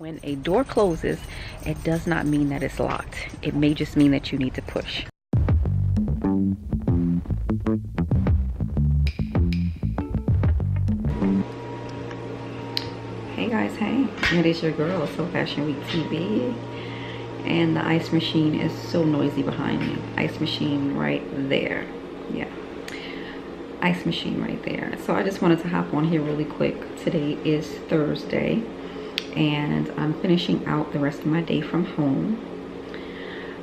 When a door closes, it does not mean that it's locked. It may just mean that you need to push. Hey guys, hey. It is your girl, So Fashion Week TV. And the ice machine is so noisy behind me. Ice machine right there. Yeah. Ice machine right there. So I just wanted to hop on here really quick. Today is Thursday. And I'm finishing out the rest of my day from home.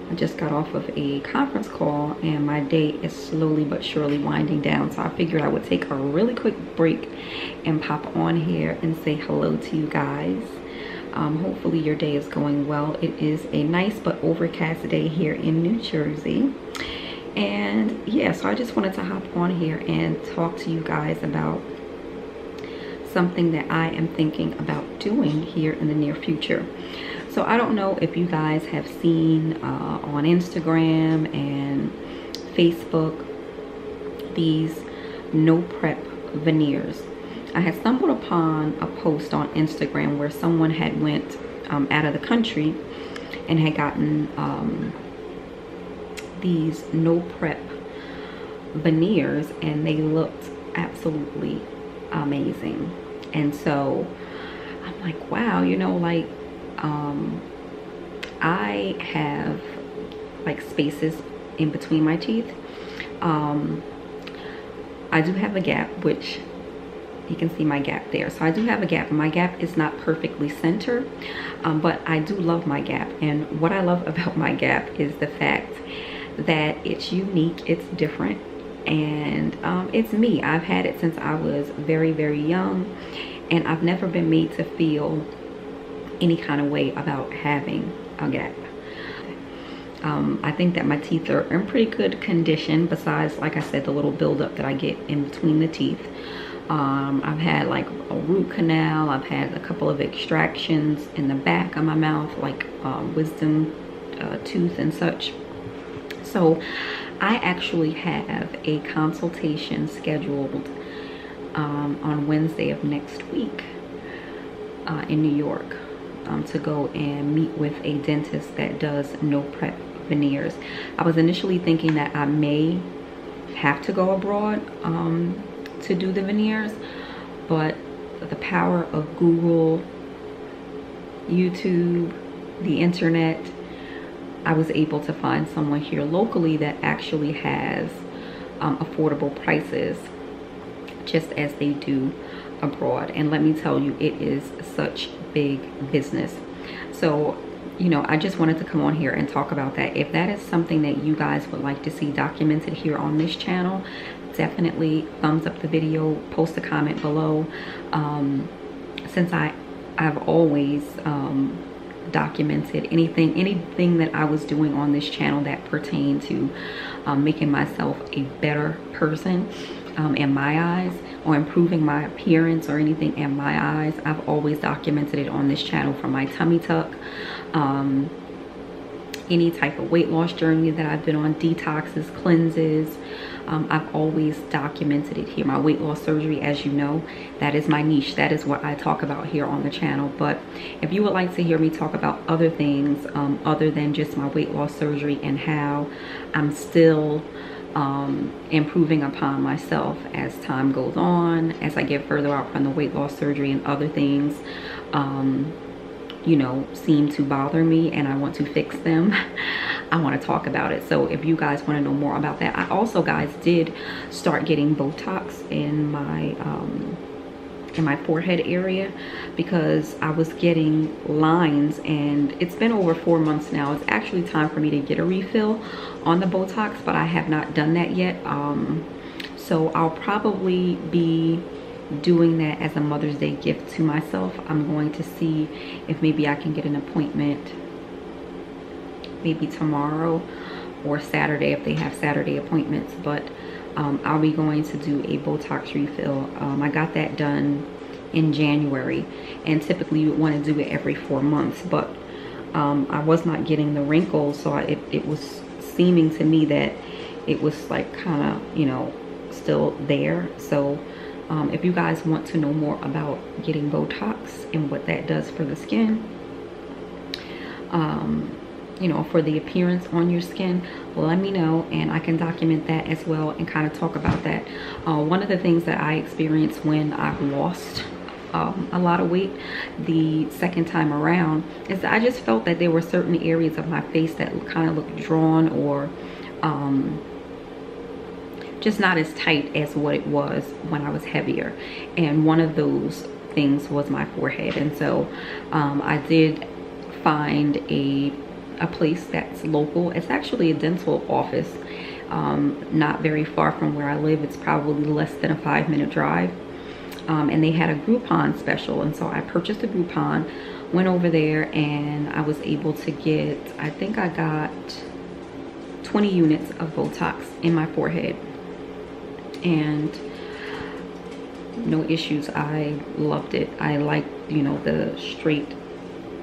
I just got off of a conference call and my day is slowly but surely winding down. So I figured I would take a really quick break and pop on here and say hello to you guys. Hopefully your day is going well. It is a nice but overcast day here in New Jersey. And yeah, so I just wanted to hop on here and talk to you guys about something that I am thinking about doing here in the near future. So I don't know if you guys have seen on Instagram and Facebook these no prep veneers. I had stumbled upon a post on Instagram where someone had went out of the country and had gotten these no prep veneers, and they looked absolutely amazing. And so I'm like, wow, you know, like I have like spaces in between my teeth. I do have a gap, which you can see my gap there. So I do have a gap, and my gap is not perfectly centered, but I do love my gap. And what I love about my gap is the fact that it's unique, it's different, and it's me. I've had it since I was very, very young, and I've never been made to feel any kind of way about having a gap. I think that my teeth are in pretty good condition, besides, like I said, the little buildup that I get in between the teeth. I've had like a root canal. I've had a couple of extractions in the back of my mouth, like wisdom tooth and such. So I actually have a consultation scheduled on Wednesday of next week in New York to go and meet with a dentist that does no prep veneers. I was initially thinking that I may have to go abroad to do the veneers, but the power of Google, YouTube, the internet, I was able to find someone here locally that actually has affordable prices, just as they do abroad. And let me tell you, it is such big business. So, you know, I just wanted to come on here and talk about that. If that is something that you guys would like to see documented here on this channel, definitely thumbs up the video, post a comment below. Since I've always documented anything that I was doing on this channel that pertained to making myself a better person in my eyes, or improving my appearance or anything in my eyes, I've always documented it on this channel. From my tummy tuck, any type of weight loss journey that I've been on, detoxes, cleanses, I've always documented it here. My weight loss surgery, as you know, that is my niche. That is what I talk about here on the channel. But if you would like to hear me talk about other things other than just my weight loss surgery, and how I'm still improving upon myself as time goes on, as I get further out from the weight loss surgery, and other things you know, seem to bother me and I want to fix them, I want to talk about it. So if you guys want to know more about that, I also, guys, did start getting Botox in my forehead area, because I was getting lines, and it's been over 4 months now. It's actually time for me to get a refill on the Botox, but I have not done that yet. So I'll probably be doing that as a Mother's Day gift to myself. I'm going to see if maybe I can get an appointment maybe tomorrow or Saturday, if they have Saturday appointments. But I'll be going to do a Botox refill. I got that done in January, and typically you would want to do it every 4 months, but I was not getting the wrinkles, so it was seeming to me that it was like kind of, you know, still there. So if you guys want to know more about getting Botox and what that does for the skin, you know, for the appearance on your skin, let me know and I can document that as well and kind of talk about that. One of the things that I experienced when I've lost a lot of weight the second time around is that I just felt that there were certain areas of my face that kind of looked drawn or just not as tight as what it was when I was heavier. And one of those things was my forehead. And so I did find a place that's local. It's actually a dental office, not very far from where I live. It's probably less than a 5-minute drive. And they had a Groupon special, and so I purchased a Groupon, went over there, and I was able to get, I think I got 20 units of Botox in my forehead, and no issues. I loved it. I like, you know, the straight,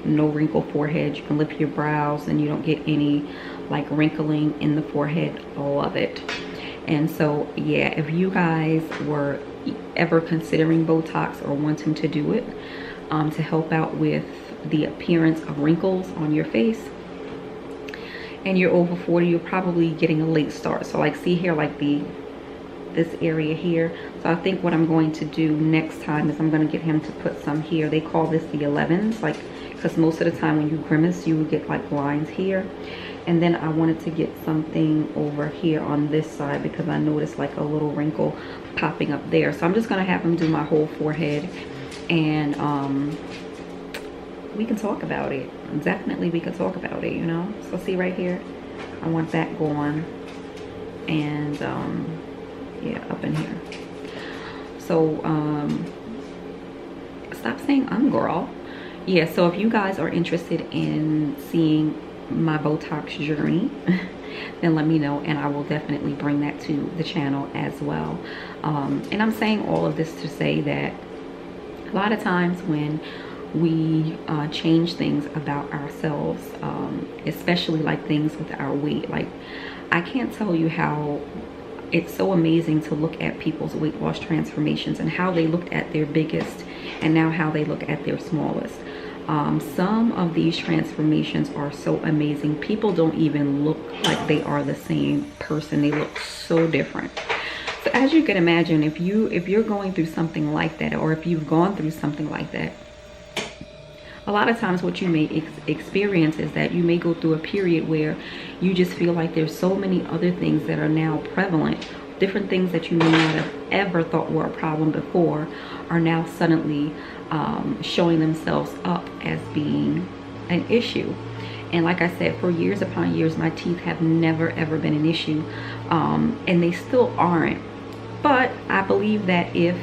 no wrinkle forehead. You can lift your brows and you don't get any like wrinkling in the forehead. Love it. And so yeah, if you guys were ever considering Botox or wanting to do it to help out with the appearance of wrinkles on your face, and you're over 40, you're probably getting a late start. So like, see here, like this area here. So I think what I'm going to do next time is I'm going to get him to put some here. They call this the 11s, like, because most of the time when you grimace, you will get like lines here. And then I wanted to get something over here on this side because I noticed like a little wrinkle popping up there. So I'm just going to have him do my whole forehead, and we can talk about it. Definitely we can talk about it, you know. So see right here, I want that going, and yeah, up in here. So stop saying girl. Yeah, so if you guys are interested in seeing my Botox journey, then let me know and I will definitely bring that to the channel as well. And I'm saying all of this to say that a lot of times when we change things about ourselves, especially like things with our weight, like I can't tell you how it's so amazing to look at people's weight loss transformations and how they looked at their biggest and now how they look at their smallest. Some of these transformations are so amazing. People don't even look like they are the same person. They look so different. So as you can imagine, if you're going through something like that, or if you've gone through something like that, a lot of times what you may experience is that you may go through a period where you just feel like there's so many other things that are now prevalent. Different things that you may not have ever thought were a problem before are now suddenly showing themselves up as being an issue. And like I said, for years upon years, my teeth have never ever been an issue, and they still aren't. But I believe that if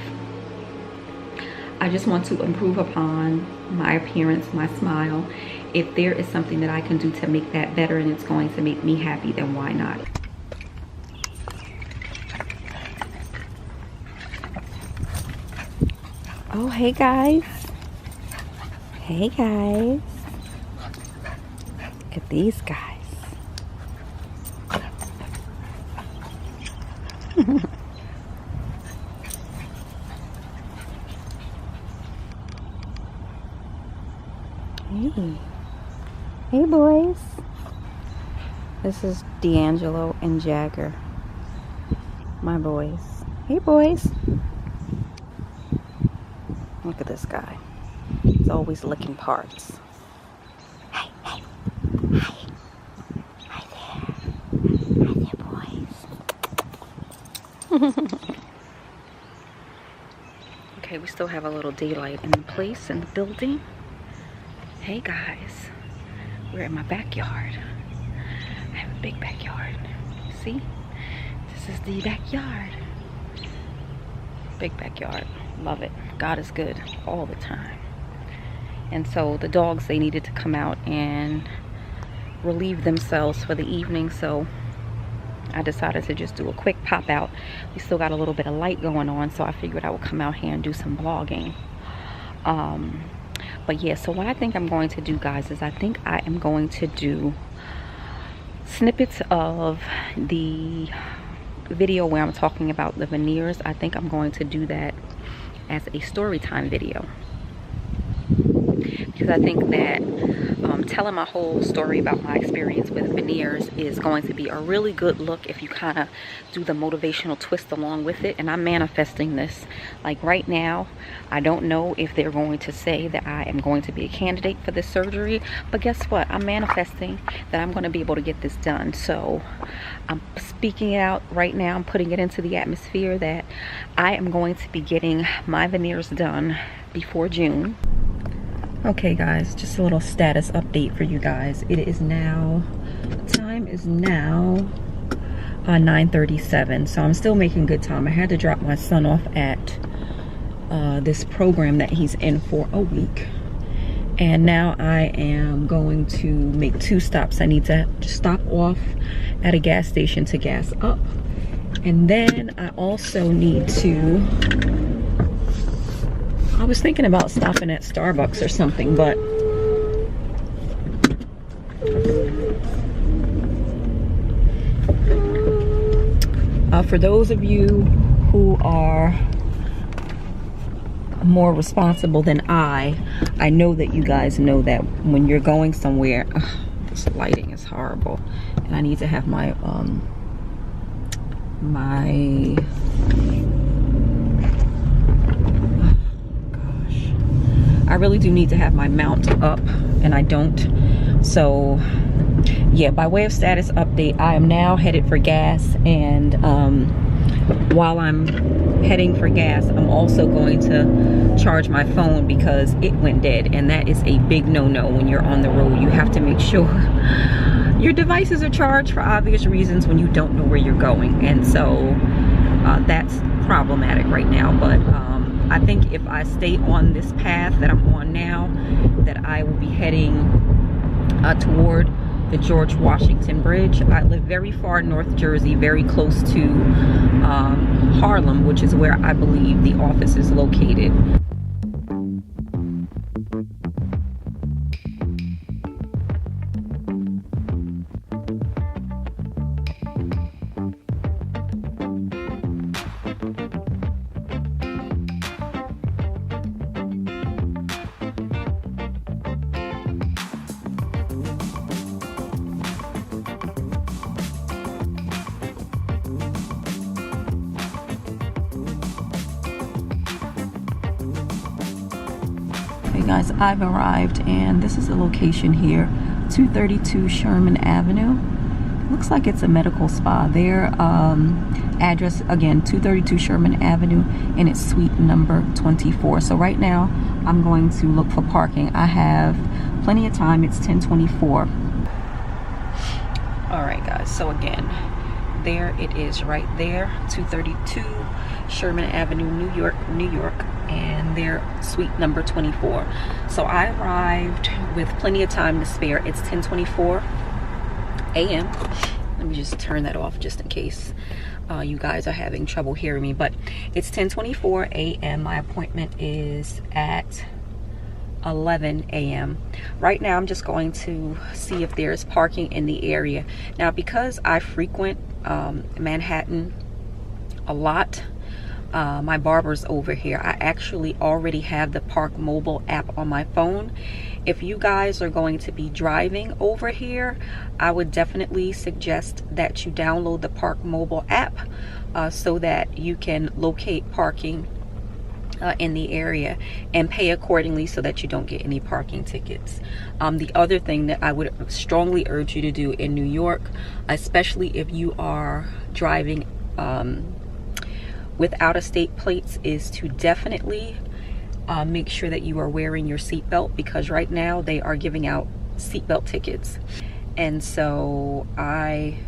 I just want to improve upon my appearance, my smile, if there is something that I can do to make that better and it's going to make me happy, then why not? Oh, hey guys. Hey guys. Look at these guys. Hey. Hey boys. This is D'Angelo and Jagger. My boys. Hey boys. Look at this guy. He's always licking parts. Hey, hey, hi. Hi there. Hi there, boys. Okay, we still have a little daylight in the place, in the building. Hey guys, we're in my backyard. I have a big backyard. See? This is the backyard. Big backyard. Love it. God is good all the time. And so the dogs, they needed to come out and relieve themselves for the evening, so I decided to just do a quick pop out. We still got a little bit of light going on, so I figured I would come out here and do some vlogging. But yeah, so what I think I'm going to do, guys, is I think I am going to do snippets of the video where I'm talking about the veneers. I think I'm going to do that as a story time video, because I think that telling my whole story about my experience with Veneers is going to be a really good look if you kind of do the motivational twist along with it. And I'm manifesting this. Like right now, I don't know if they're going to say that I am going to be a candidate for this surgery, but guess what? I'm manifesting that I'm going to be able to get this done. So I'm speaking it out right now. I'm putting it into the atmosphere that I am going to be getting my veneers done before June. Okay guys, just a little status update for you guys. It is now, time is now 9:37, so I'm still making good time. I had to drop my son off at this program that he's in for a week, and now I am going to make 2 stops. I need to stop off at a gas station to gas up, and then I also need to, I was thinking about stopping at Starbucks or something, but for those of you who are more responsible than I know that you guys know that when you're going somewhere, this lighting is horrible, and I need to have my I really do need to have my mount up, and I don't. So yeah, by way of status update, I am now headed for gas, and while I'm heading for gas, I'm also going to charge my phone because it went dead, and that is a big no-no when you're on the road. You have to make sure your devices are charged for obvious reasons when you don't know where you're going, and so that's problematic right now. But I think if I stay on this path that I'm on now, that I will be heading toward the George Washington Bridge. I live very far North Jersey, very close to Harlem, which is where I believe the office is located. Okay guys, I've arrived, and this is the location here, 232 Sherman Avenue. Looks like it's a medical spa. Their address, again, 232 Sherman Avenue, and it's suite number 24. So right now, I'm going to look for parking. I have plenty of time. It's 10:24. All right guys, so again, there it is right there, 232 Sherman Avenue, New York, New York, and their suite number 24. So I arrived with plenty of time to spare. It's 10:24 a.m. Let me just turn that off just in case you guys are having trouble hearing me, but it's 10:24 a.m. My appointment is at 11 a.m. Right now I'm just going to see if there's parking in the area. Now, because I frequent Manhattan a lot, my barber's over here. I actually already have the Park Mobile app on my phone. If you guys are going to be driving over here, I would definitely suggest that you download the Park Mobile app so that you can locate parking in the area and pay accordingly so that you don't get any parking tickets. The other thing that I would strongly urge you to do in New York, especially if you are driving with out-of-state plates, is to definitely make sure that you are wearing your seatbelt, because right now they are giving out seatbelt tickets. And so I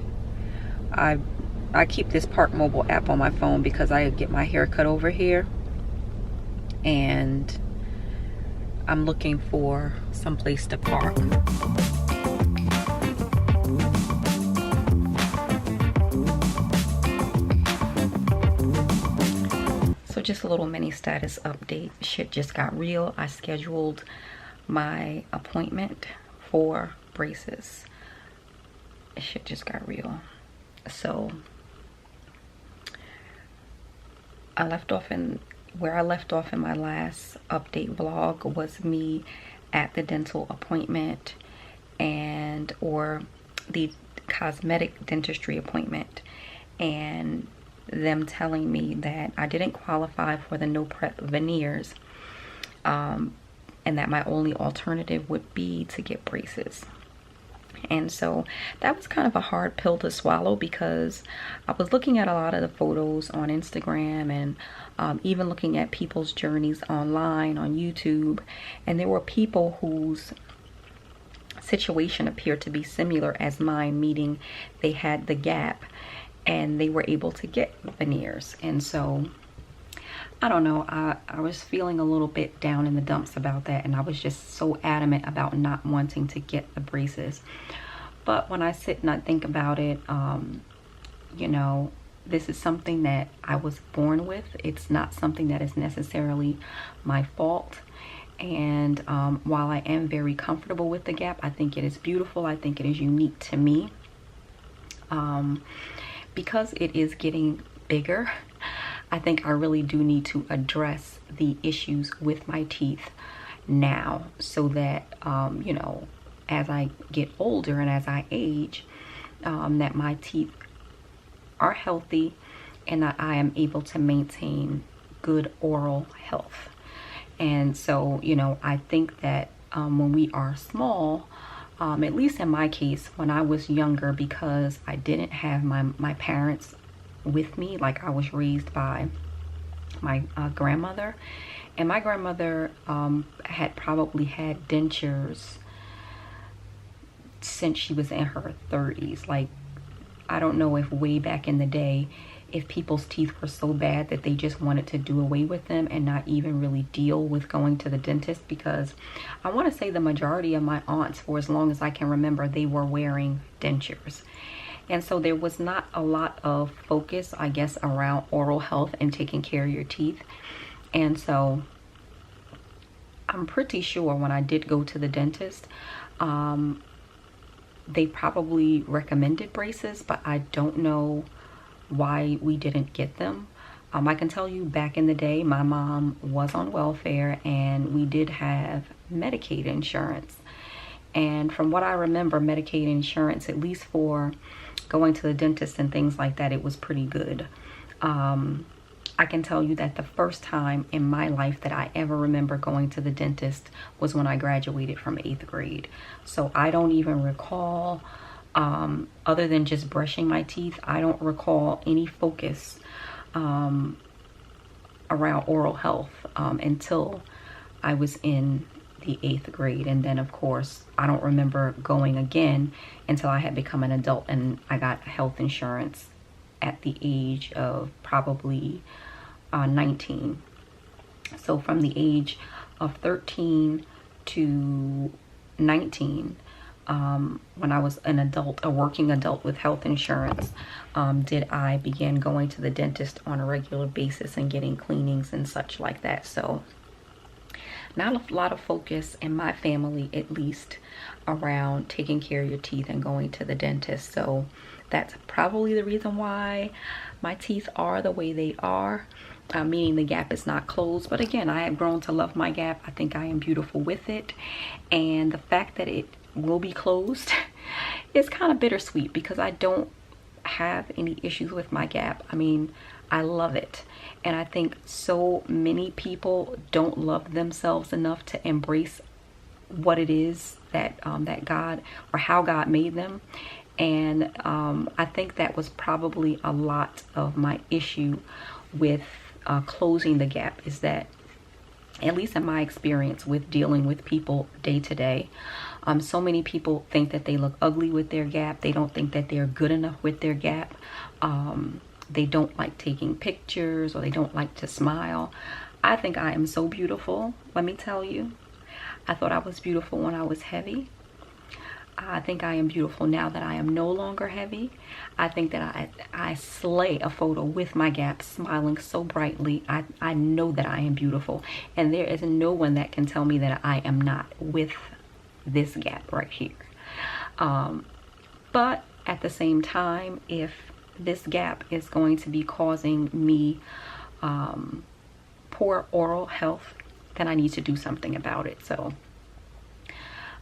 keep this Park Mobile app on my phone because I get my hair cut over here, and I'm looking for some place to park. So just a little mini status update. Shit just got real. I scheduled my appointment for braces. Shit just got real. So where I left off in my last update vlog was me at the dental appointment, and or the cosmetic dentistry appointment, and them telling me that I didn't qualify for the no prep veneers, and that my only alternative would be to get braces. And so that was kind of a hard pill to swallow, because I was looking at a lot of the photos on Instagram, and even looking at people's journeys online on YouTube, and there were people whose situation appeared to be similar as mine, meaning they had the gap and they were able to get veneers. And so I don't know, I was feeling a little bit down in the dumps about that, and I was just so adamant about not wanting to get the braces. But when I sit and I think about it, you know, this is something that I was born with. It's not something that is necessarily my fault. And while I am very comfortable with the gap, I think it is beautiful. I think it is unique to me. Because it is getting bigger, I think I really do need to address the issues with my teeth now, so that, you know, as I get older and as I age, that my teeth are healthy and that I am able to maintain good oral health. And so, you know, I think that when we are small, at least in my case, when I was younger, because I didn't have my parents with me, like I was raised by my grandmother, and my grandmother had probably had dentures since she was in her 30s. Like, I don't know if way back in the day, if people's teeth were so bad that they just wanted to do away with them and not even really deal with going to the dentist, because I want to say the majority of my aunts, for as long as I can remember, they were wearing dentures. And so there was not a lot of focus, I guess, around oral health and taking care of your teeth. And so I'm pretty sure when I did go to the dentist, they probably recommended braces, but I don't know why we didn't get them. I can tell you, back in the day, my mom was on welfare and we did have Medicaid insurance. And from what I remember, Medicaid insurance, at least for going to the dentist and things like that, it was pretty good. I can tell you that the first time in my life that I ever remember going to the dentist was when I graduated from 8th grade. So I don't even recall, other than just brushing my teeth, I don't recall any focus around oral health until I was in the 8th grade. And then, of course, I don't remember going again until I had become an adult and I got health insurance at the age of probably 19. So from the age of 13 to 19, when I was an adult, a working adult with health insurance, did I begin going to the dentist on a regular basis and getting cleanings and such like that. So not a lot of focus in my family, at least, around taking care of your teeth and going to the dentist. So that's probably the reason why my teeth are the way they are, meaning the gap is not closed. But again, I have grown to love my gap. I think I am beautiful with it. And the fact that it will be closed is kind of bittersweet, because I don't have any issues with my gap. I mean, I love it. And I think so many people don't love themselves enough to embrace what it is that that God, or how God made them. And I think that was probably a lot of my issue with closing the gap, is that, at least in my experience with dealing with people day to day, so many people think that they look ugly with their gap. They don't think that they're good enough with their gap. They don't like taking pictures, or they don't like to smile. I think I am so beautiful. Let me tell you, I thought I was beautiful when I was heavy. I think I am beautiful now that I am no longer heavy. I think that I slay a photo with my gap, smiling so brightly. I know that I am beautiful. And there is no one that can tell me that I am not with this gap right here. But at the same time, if this gap is going to be causing me poor oral health, then I need to do something about it. So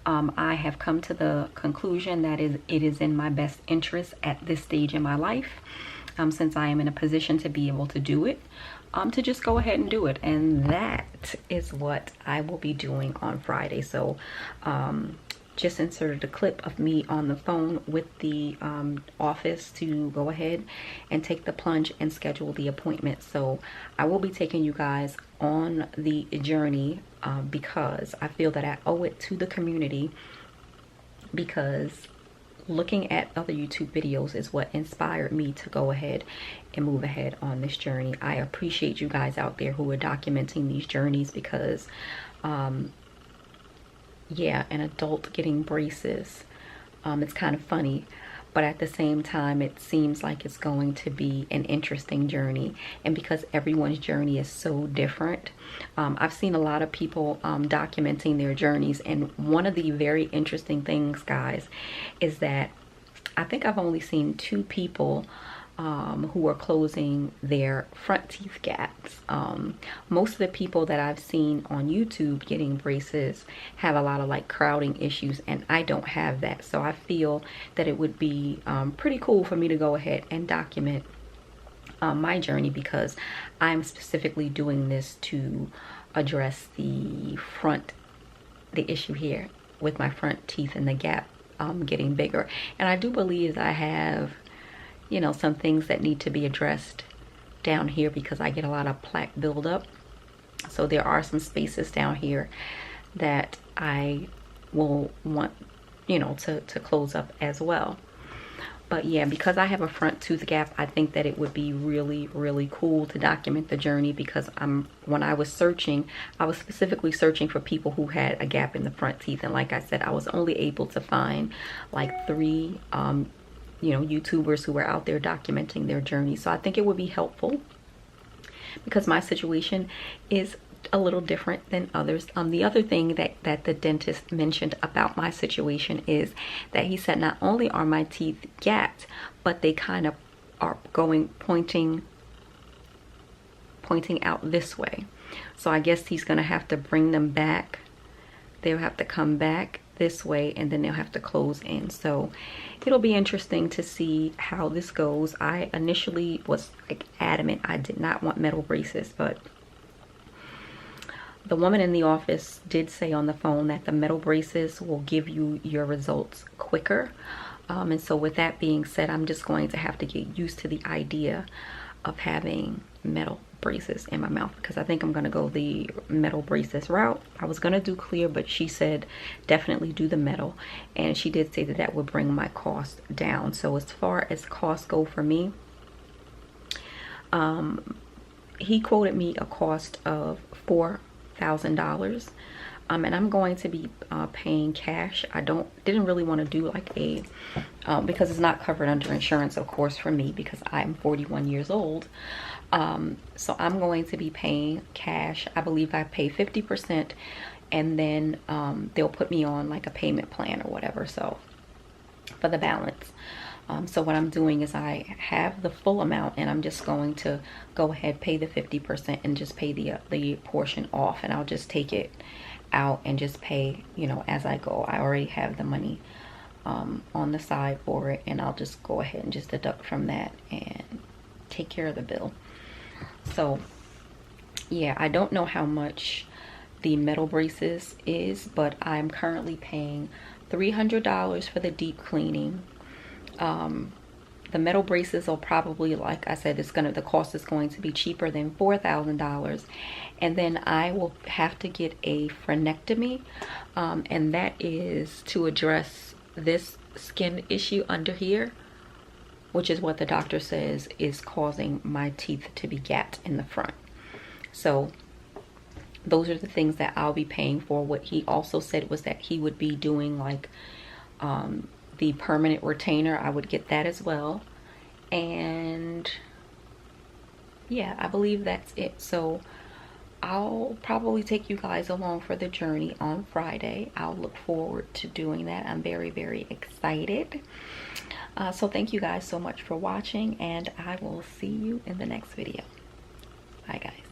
I have come to the conclusion that it is in my best interest at this stage in my life, since I am in a position to be able to do it, to just go ahead and do it. And that is what I will be doing on Friday. So just inserted a clip of me on the phone with the office to go ahead and take the plunge and schedule the appointment. So I will be taking you guys on the journey because I feel that I owe it to the community, because looking at other YouTube videos is what inspired me to go ahead and move ahead on this journey. I appreciate you guys out there who are documenting these journeys, because yeah, an adult getting braces, it's kind of funny, but at the same time it seems like it's going to be an interesting journey. And because everyone's journey is so different, I've seen a lot of people documenting their journeys, and one of the very interesting things, guys, is that I think I've only seen 2 people who are closing their front teeth gaps. Most of the people that I've seen on YouTube getting braces have a lot of like crowding issues, and I don't have that. So I feel that it would be pretty cool for me to go ahead and document my journey, because I'm specifically doing this to address the issue here with my front teeth and the gap getting bigger. And I do believe that I have, you know, some things that need to be addressed down here, because I get a lot of plaque buildup. So there are some spaces down here that I will want, you know, to close up as well. But yeah, because I have a front tooth gap, I think that it would be really, really cool to document the journey, because when I was searching, I was specifically searching for people who had a gap in the front teeth. And like I said, I was only able to find like 3 you know, YouTubers who were out there documenting their journey. So I think it would be helpful, because my situation is a little different than others. The other thing that the dentist mentioned about my situation is that he said not only are my teeth gapped, but they kind of are pointing out this way. So I guess he's gonna have to bring them back. They'll have to come back this way, and then they'll have to close in. So it'll be interesting to see how this goes. I initially was like adamant I did not want metal braces, but the woman in the office did say on the phone that the metal braces will give you your results quicker. And so with that being said, I'm just going to have to get used to the idea of having metal braces in my mouth, because I think I'm going to go the metal braces route. I was going to do clear, but she said definitely do the metal, and she did say that that would bring my cost down. So as far as costs go for me, he quoted me a cost of $4,000, and I'm going to be paying cash. I didn't really want to do like a because it's not covered under insurance, of course, for me, because I'm 41 years old. So I'm going to be paying cash. I believe I pay 50%, and then they'll put me on like a payment plan or whatever, so for the balance. So what I'm doing is I have the full amount, and I'm just going to go ahead, pay the 50%, and just pay the portion off, and I'll just take it out and just pay, you know, as I go. I already have the money on the side for it, and I'll just go ahead and just deduct from that and take care of the bill. So yeah, I don't know how much the metal braces is, but I'm currently paying $300 for the deep cleaning. The metal braces will probably, like I said, the cost is going to be cheaper than $4,000. And then I will have to get a frenectomy, and that is to address this skin issue under here, which is what the doctor says is causing my teeth to be gapped in the front. So those are the things that I'll be paying for. What he also said was that he would be doing like the permanent retainer. I would get that as well. And yeah, I believe that's it. So I'll probably take you guys along for the journey on Friday. I'll look forward to doing that. I'm very, very excited. So thank you guys so much for watching, and I will see you in the next video. Bye guys.